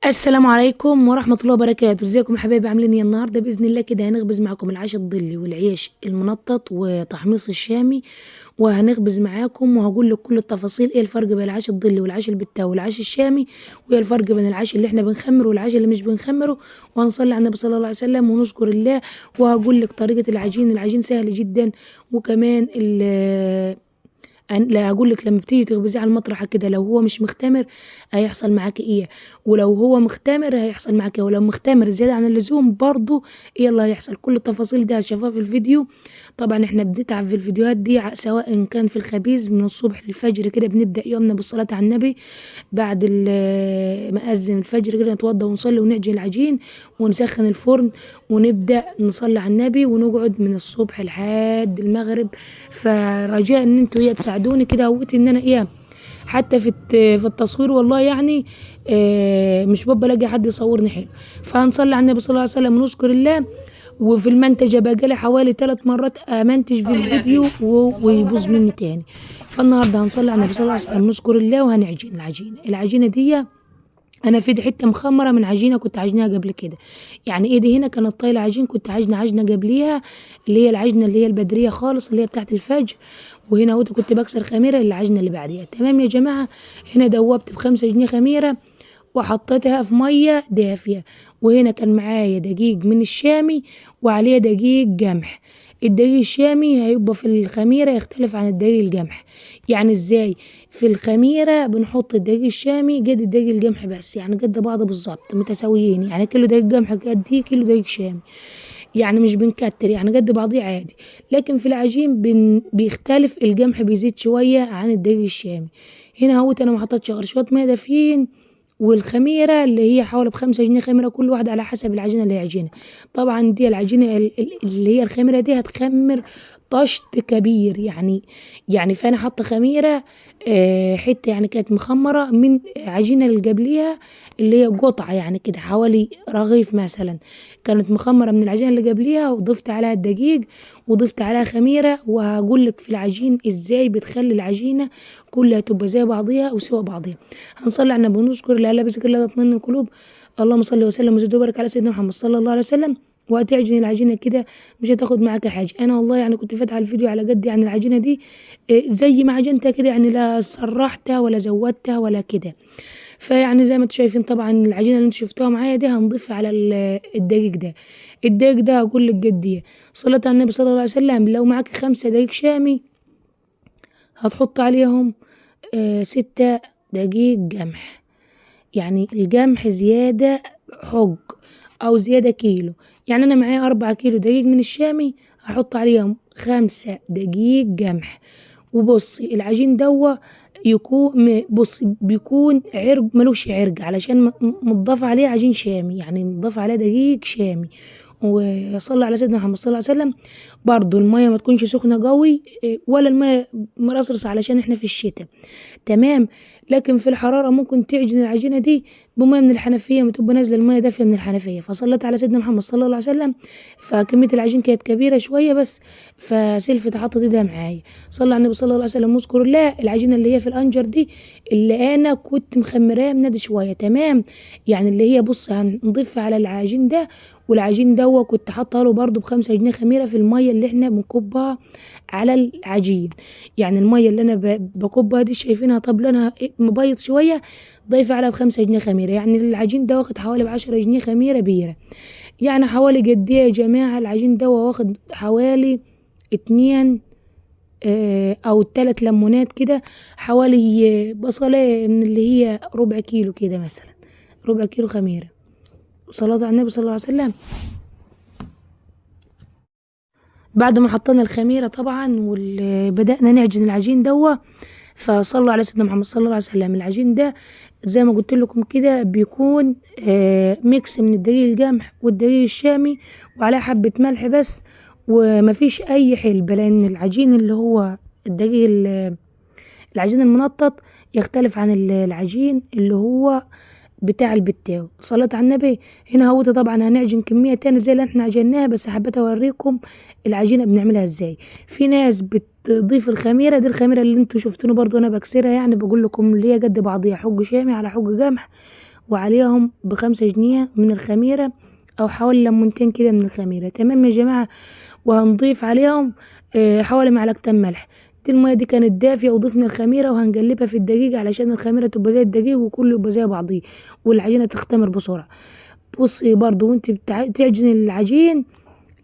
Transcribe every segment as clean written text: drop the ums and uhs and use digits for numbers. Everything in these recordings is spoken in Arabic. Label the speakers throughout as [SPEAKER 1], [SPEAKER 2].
[SPEAKER 1] السلام عليكم ورحمة الله وبركاته. ازيكم يا حبايبي؟ عاملين ايه النهارده؟ باذن الله كده هنخبز معاكم العيش الضلي والعيش المنطط وتحميص الشامي، وهنخبز معاكم وهقول لك كل التفاصيل، ايه الفرق بين العيش الضلي والعيش البتاو والعيش الشامي، وايه الفرق بين العيش اللي احنا بنخمره والعيش اللي مش بنخمره، وهنصلي على النبي صلى الله عليه وسلم ونشكر الله. وهقول لك طريقة العجين سهل جدا. وكمان لا اقول لك لما بتيجي تخبزيه على المطرحه كده، لو هو مش مختمر هيحصل معاكي ايه، ولو هو مختمر هيحصل معاكي ايه، ولو مختمر زياده عن اللزوم برضو ايه اللي هيحصل. كل التفاصيل دي هتشوفوها في الفيديو. طبعا احنا بنتعب في الفيديوهات دي، سواء كان في الخبيز من الصبح للفجر كده، بنبدا يومنا بالصلاه على النبي. بعد ما اذن الفجر كده نتوضى ونصلي ونعجن العجين ونسخن الفرن، ونبدا نصلي على النبي ونقعد من الصبح لحد المغرب. فرجاء ان انتوا تساعدوني كده، هويت ان انا حتى في التصوير والله يعني مش ببقى الاقي حد يصورني حلو. فهنصلي على النبي صلى الله عليه وسلم ونذكر الله. وفي المنتجة بقالي حوالي 3 مرات امنتج في الفيديو ويبوظ مني تاني. فالنهارده هنصلي على النبي صلى الله عليه وسلم ونذكر الله وهنعجن العجينة دي. انا في حته مخمره من عجينه كنت عاجناها قبل كده، يعني ايدي هنا كانت طايله عجين، كنت عجنه قبليها، اللي هي العجنه اللي هي البدريه خالص اللي هي بتاعت الفجر. وهنا اهوت كنت بكسر خميره العجنه اللي بعديها. تمام يا جماعه. هنا دوبت ب5 جنيه خميره وحطيتها في ميه دافيه. وهنا كان معايا دقيق من الشامي وعليه دقيق قمح. الدقيق الشامي هيبقى في الخميره يختلف عن الدقيق القمح. يعني ازاي؟ في الخميره بنحط الدقيق الشامي قد الدقيق القمح، بس يعني قد بعض بالظبط متساويين، يعني كيلو دقيق قمح قد كيلو دقيق شامي، يعني مش بنكتر، يعني قد بعضيه عادي. لكن في العجين بيختلف، القمح بيزيد شويه عن الدقيق الشامي. هنا اهوت انا ما حطيتش غير شويه ميه دافيين، والخميره اللي هي حوالي ب5 جنيه خميره كل واحد على حسب العجينه اللي هيعجنها. طبعا دي العجينه اللي هي الخميره دي هتخمر طشت كبير، يعني فانا حاطه خميره حته، يعني كانت مخمره من عجينه اللي قبليها، اللي هي قطعه يعني كده حوالي رغيف مثلا، كانت مخمره من العجينه اللي قبليها، وضفت عليها الدقيق وضفت عليها خميره. وهقول لك في العجين ازاي بتخلي العجينه كلها تبقى زي بعضيها وسوا بعضيها. هنصلي على النبي ونذكر لا لا بذكر الله تطمئن القلوب. اللهم صل وسلم وزد وبارك على سيدنا محمد صلى الله عليه وسلم. وهتعجن العجينه كده مش هتاخد معاك حاجه. انا والله يعني كنت فاتحه الفيديو على قد يعني العجينه دي زي ما عجنتها كده، يعني لا سرحتها ولا زودتها ولا كده. فيعني زي ما انتم شايفين طبعا العجينه اللي انتم شفتوها معايا دي هنضيفها على الدقيق ده. الدقيق ده هقول لك قد ايه. صلاه على النبي صلى الله عليه وسلم، لو معاك 5 دقايق شامي هتحط عليهم 6 دقايق قمح. يعني القمح زيادة حج أو زيادة كيلو، يعني أنا معايا 4 كيلو دقيق من الشامي هحط عليهم 5 دقايق قمح. وبصي العجين دوا يكون بصي بيكون عرق ملوش عرق، علشان متضاف عليه عجين شامي، يعني متضاف عليه دقيق شامي. وصلى على سيدنا محمد صلى الله عليه وسلم. برضو المية ما تكونش سخنة قوي ولا المية مرصرص علشان احنا في الشتاء. تمام. لكن في الحرارة ممكن تعجن العجينة دي بمية من الحنفية، ما تبقى نازلة المية دافية من الحنفية. فصلت على سيدنا محمد صلى الله عليه وسلم، فكمية العجين كانت كبيرة شوية بس، فسلفت حطت ايدها معايا. صلى على النبي صلى الله عليه وسلم واذكر الله. العجينة اللي هي في الانجر دي اللي انا كنت مخمراها من دي شوية. تمام. يعني اللي هي بص هنضيف على العجين ده، والعجين ده كنت حاطه له برضو ب5 جنيه خميره في الميه اللي احنا بنكبها على العجين. يعني الميه اللي انا بكبها دي شايفينها طب لونها مبيض شويه، ضايفه عليها ب5 جنيه خميره. يعني العجين ده واخد حوالي ب10 جنيه خميره بيره. يعني حوالي قد ايه يا جماعه؟ العجين ده واخد حوالي 2 او 3 ليمونات كده، حوالي بصلة من اللي هي ربع كيلو كده مثلا، ربع كيلو خميره. صلاة على النبي صلى الله عليه وسلم. بعد ما حطينا الخميرة طبعا وبدأنا نعجن العجين دوا، فصلوا على سيدنا محمد صلى الله عليه وسلم. العجين ده زي ما قلت لكم كده بيكون ميكس من الدقيق القمح والدقيق الشامي وعليه حبة ملح بس، ومفيش أي حلبة، لأن العجين اللي هو الدقيق العجين المنطط يختلف عن العجين اللي هو بتاع البتاو. صلاة على النبي. هنا هوت طبعا هنعجن كمية تاني زي اللي احنا عجناها، بس حبيت اوريكم العجينة بنعملها ازاي. في ناس بتضيف الخميرة دي، الخميرة اللي انتوا شفتوني برضو انا بكسرها، يعني بقول لكم اللي هي قد بعضيها، حج شامي على حج قمح. وعليهم ب5 جنيه من الخميرة او حوالي ليمونتين كده من الخميرة. تمام يا جماعة. وهنضيف عليهم حوالي معلقتين ملح. دي المية دي كانت دافية، وضفنا الخميرة وهنقلبها في الدقيق علشان الخميرة تبقى زي الدقيق وكله يبقى زي بعضيه والعجينة تختمر بسرعة. بصي برضو وانت تعجني العجين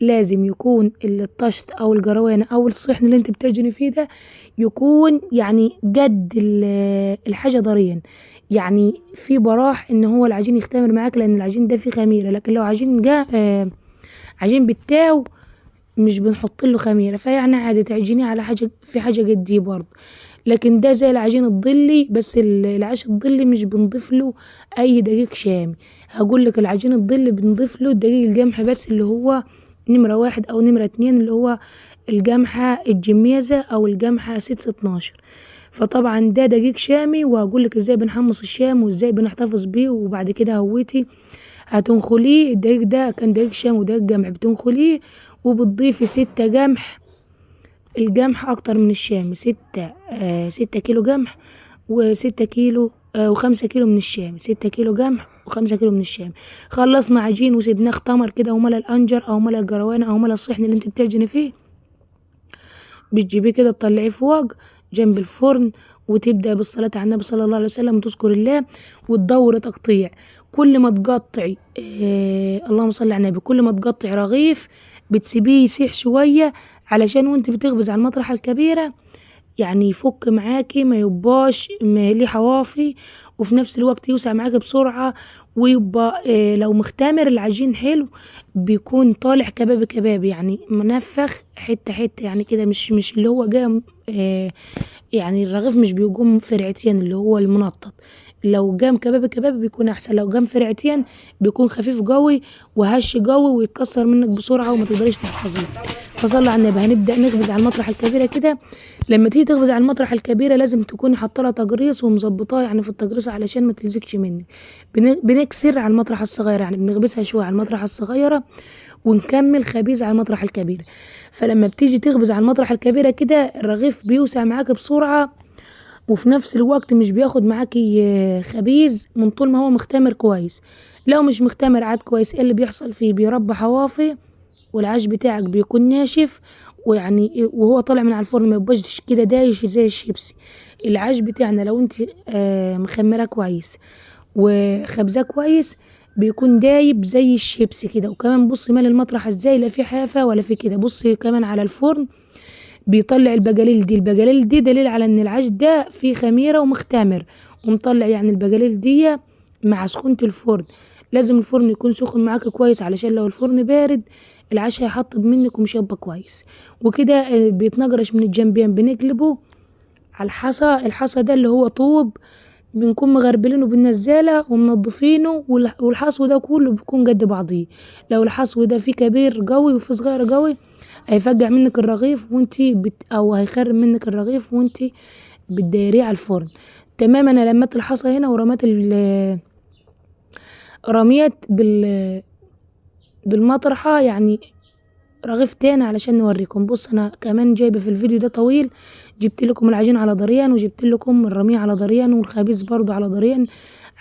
[SPEAKER 1] لازم يكون الطشت او الجروانة او الصحن اللي انت بتعجني فيه ده يكون يعني قد الحاجة ضريا، يعني في براح ان هو العجين يختمر معاك، لان العجين ده فيه خميرة. لكن لو عجين عجين بالتاو مش بنحط له خميرة، فيعني عادي تعجنيه على حاجة في حاجة قديه برضه. لكن ده زي العجين الضلي، بس العيش الضلي مش بنضيف له اي دقيق شامي. هقول لك العجين الضلي بنضيف له دقيق القمح بس، اللي هو نمرة 1 أو نمرة 2، اللي هو القمحة الجميزة أو القمحة 6/12. فطبعا ده دقيق شامي، وهقول لك ازاي بنحمص الشام وازاي بنحتفظ بيه. وبعد كده هويتي هتنخليه، الدقيق ده كان دقيق شام ودقيق قمح، بتنخليه وبتضيفي 6 قمح. القمح أكتر من الشام، 6 كيلو قمح و6 كيلو و5 كيلو من الشام، 6 كيلو قمح و5 كيلو من الشام. خلصنا عجين وسيبناه اختمر كده وملا الأنجر أو ملا الجروانة أو ملا الصحن اللي انت بتعجني فيه. بتجيبيه كده تطلعيه فوق جنب الفرن، وتبدأ بالصلاة على النبي صلى الله عليه وسلم وتذكر الله وتدور تقطيع. كل ما تقطعي اللهم صل على النبي، كل ما تقطعي رغيف بتسيبيه يسيح شوية علشان وانت بتخبز على المطرحة الكبيرة يعني يفك معاكي، ما يبقاش ليه حوافي، وفي نفس الوقت يوسع معاكي بسرعة، ويبقى لو مختمر العجين حلو بيكون طالع كباب كباب، يعني منفخ حتة حتة يعني كده، مش اللي هو جاي يعني الرغيف مش بيقوم فرعتين اللي هو المنطط. لو جام كباب كباب بيكون احسن، لو جام فرعتين بيكون خفيف قوي وهش قوي ويتكسر منك بسرعة وما تقدريش تحفظيه. فصلى على النبي. هنبدأ نخبز على المطرح الكبيرة كده. لما تيجي تخبز على المطرح الكبيرة لازم تكوني حاطه لها تجريص ومظبطاه يعني في التجريص علشان ما تلزقش منك. بنكسر على المطرح الصغيرة، يعني بنخبزها شوية على المطرح الصغيرة ونكمل خبيز على المطرح الكبير. فلما بتيجي تخبز على المطرح الكبيرة كده الرغيف بيوسع معاك بسرعة، وفي نفس الوقت مش بياخد معاكي خبيز من طول ما هو مختمر كويس. لو مش مختمر عاد كويس، ايه اللي بيحصل فيه؟ بيربى حوافي والعيش بتاعك بيكون ناشف، ويعني وهو طالع من على الفرن ما يبقاش كده دايش زي الشيبسي. العيش بتاعنا لو انت مخمراه كويس وخبزاه كويس بيكون دايب زي الشيبسي كده. وكمان بصي مال المطرح ازاي، لا في حافة ولا في كده. بصي كمان على الفرن بيطلع البجاليل دي، البجاليل دي دليل على ان العيش ده فيه خميرة ومختمر ومطلع، يعني البجاليل دي مع سخونة الفرن. لازم الفرن يكون سخن معاك كويس علشان لو الفرن بارد العيش هيحطب منك ومش هيبقى كويس. وكده بيتنجرش من الجنبين. بنقلبه على الحصى، الحصى ده اللي هو طوب بنكون مغربلينه بالنزالة ومنضفينه، والحصو ده كله بيكون قد بعضيه. لو الحصو ده فيه كبير قوي وفيه صغير قوي هيفجع منك الرغيف او هيخرب منك الرغيف وانتي بتدايريه على الفرن. تمام. انا لميت الحصى هنا ورميت رميت بالمطرحة يعني رغيف تاني علشان نوريكم. بص انا كمان جايبه في الفيديو ده طويل، جبت لكم العجين على ضريان وجبت لكم الرمية على ضريان والخبيز برضو على ضريان،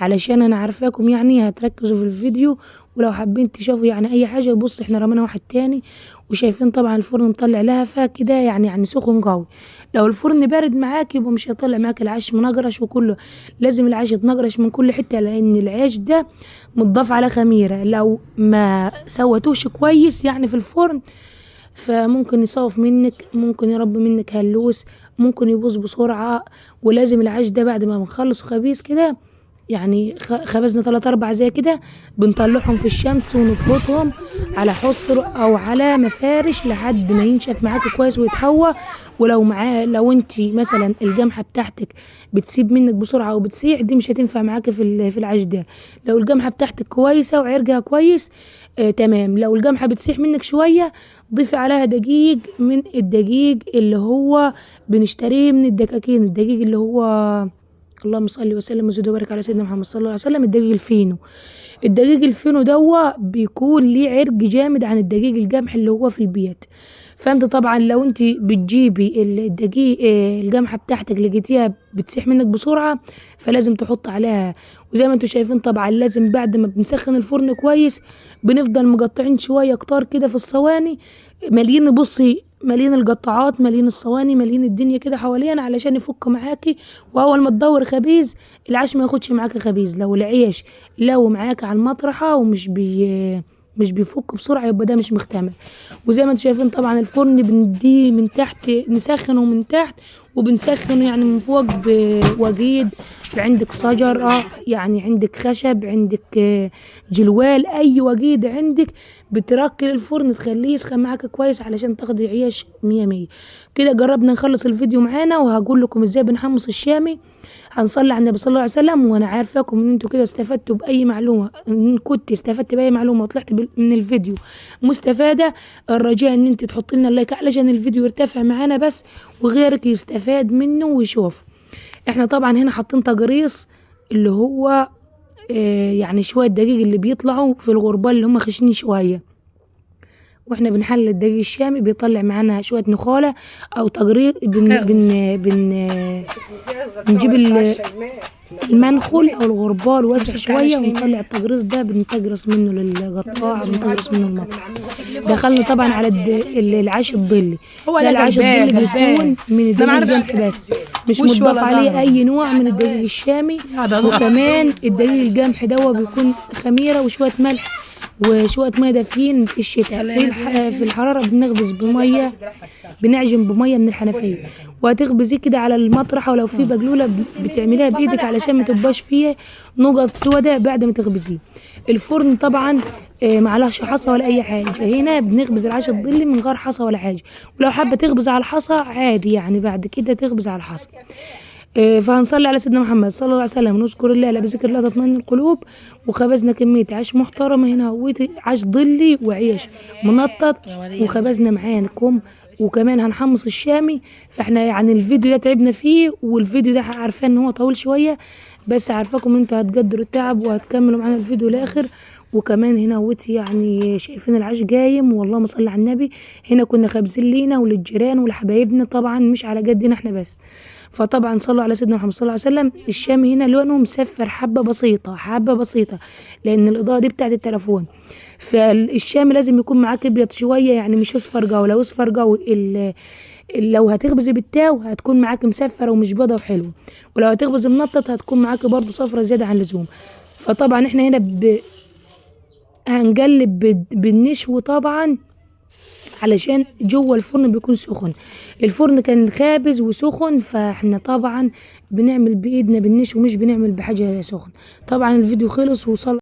[SPEAKER 1] علشان انا عارفاكم يعني هتركزوا في الفيديو. ولو حابين تشوفوا يعني اي حاجه، بص احنا رمينا واحد تاني وشايفين طبعا الفرن مطلع لهفه كده يعني سخن قوي. لو الفرن بارد معاك يبقى مش هيطلع معاك العيش منقرش، وكله لازم العيش يتنقرش من كل حته، لان العيش ده متضاف على خميره. لو ما سوتوش كويس يعني في الفرن فممكن يصوف منك، ممكن يربي منك هلوس، ممكن يبوظ بسرعه. ولازم العيش ده بعد ما بنخلص خبيز كده يعني خبزنا 3 4 زي كده بنطلعهم في الشمس ونفرطهم على حصر او على مفارش لحد ما ينشف معاكي كويس ويتهوى. ولو معاه لو انتي مثلا القمحه بتاعتك بتسيب منك بسرعه او بتسيح، دي مش هتنفع معاكي في العيش ده. لو القمحه بتاعتك كويسه وعرجها كويس تمام. لو القمحه بتسيح منك شويه ضيفي عليها دقيق من الدقيق اللي هو بنشتريه من الدكاكين، الدقيق اللي هو اللهم صل وسلم وزد وبارك على سيدنا محمد صلى الله عليه وسلم، الدقيق الفينو. الدقيق الفينو دوا بيكون ليه عرق جامد عن الدقيق القمح اللي هو في البيت. فانت طبعا لو انت بتجيبي الدقيق القمحه بتاعتك لقيتيها بتسيح منك بسرعه، فلازم تحط عليها. وزي ما انتوا شايفين طبعا لازم بعد ما بنسخن الفرن كويس بنفضل مقطعين شويه كتار كده في الصواني، مالين بصي مالين القطاعات مالين الصواني مالين الدنيا كده حوالينا علشان يفك معاكي. واول ما تدور خبيز العيش ما ياخدش معاكي خبيز. لو العيش لو معاكي على المطرحه ومش مش بيفك بسرعه يبقى ده مش مختمر. وزي ما انتم شايفين طبعا الفرن بنديه من تحت نسخنه من تحت وبنسخنه يعني من فوق بوجيد. عندك شجرة يعني عندك خشب عندك جلوال اي وجيد عندك بتركل الفرن تخليه يسخن معاك كويس علشان تاخدي عيش 100. كده جربنا نخلص الفيديو معانا وهقول لكم ازاي بنحمص الشامي. هنصلي على النبي صلى الله عليه وسلم. وانا عارفاكم ان انتوا كده استفدتوا باي معلومه، ان كنت استفدت باي معلومه وطلعت من الفيديو مستفاده، الرجاء ان انت تحط لنا اللايك علشان الفيديو يرتفع معانا بس وغيرك يستفاد منه ويشوف. احنا طبعا هنا حاطين تجريص اللي هو يعني شويه دقيق اللي بيطلعوا في الغربال اللي هم خشنين شويه، واحنا بنحلل الدقيق الشامي بيطلع معانا شويه نخاله او تجريط. بنجيب المنخل او الغربال واسع شويه ونطلع التجريص ده بنتجرس منه للقطاع بنتجرس منه المطر. دخلنا طبعا على العيش الظلي. ده العيش الظلي بيكون من الدقيق القمح بس مش متضاف عليه اي نوع من الدقيق الشامي. وكمان الدقيق القمح ده بيكون خميره وشويه ملح وشويه ميه دافيين في الشتاء. في الحراره بنخبز بميه، بنعجن بميه من الحنفيه وهتخبزيه كده على المطرحه. ولو في بقلوله بتعمليها بايدك علشان ما تبقاش فيه نقط سودا بعد ما تخبزيه. الفرن طبعا معلهش حصى ولا اي حاجه. هنا بنخبز العيش الظلي من غير حصى ولا حاجه، ولو حابه تخبز على الحصى عادي يعني بعد كده تخبز على الحصى. فهنصلي على سيدنا محمد صلى الله عليه وسلم ونذكر الله لا بذكر الله تطمئن القلوب. وخبزنا كميه عيش محترمه هنا هويتي عيش ظلي وعيش منطط وخبزنا معاكم. وكمان هنحمص الشامي. فاحنا يعني الفيديو ده تعبنا فيه والفيديو ده عارفاه ان هو طويل شويه بس عارفاكم انتوا هتقدروا التعب وهتكملوا معانا الفيديو الاخر. وكمان هنا هوتي يعني شايفين العيش قايم واللهم صل على النبي. هنا كنا خابزين لينا وللجيران ولحبايبنا طبعا مش على قدنا احنا بس. فطبعا صلوا على سيدنا محمد صلى الله عليه وسلم. الشامي هنا لونه مسفر حبه بسيطه لان الاضاءه دي بتاعت التليفون. فالشامي لازم يكون معاك ابيض شويه يعني مش اصفر قوي. لو اصفر قوي لو هتخبزي بالتاو هتكون معاك مسفره ومش بيضه وحلوه، ولو هتخبزي منطط هتكون معاك برضو صفرة زياده عن اللزوم. فطبعا احنا هنا هنقلب بالنشو طبعا علشان جوه الفرن بيكون سخن. الفرن كان خابز وسخن فاحنا طبعا بنعمل بايدنا بالنشو مش بنعمل بحاجه سخن. طبعا الفيديو خلص وصل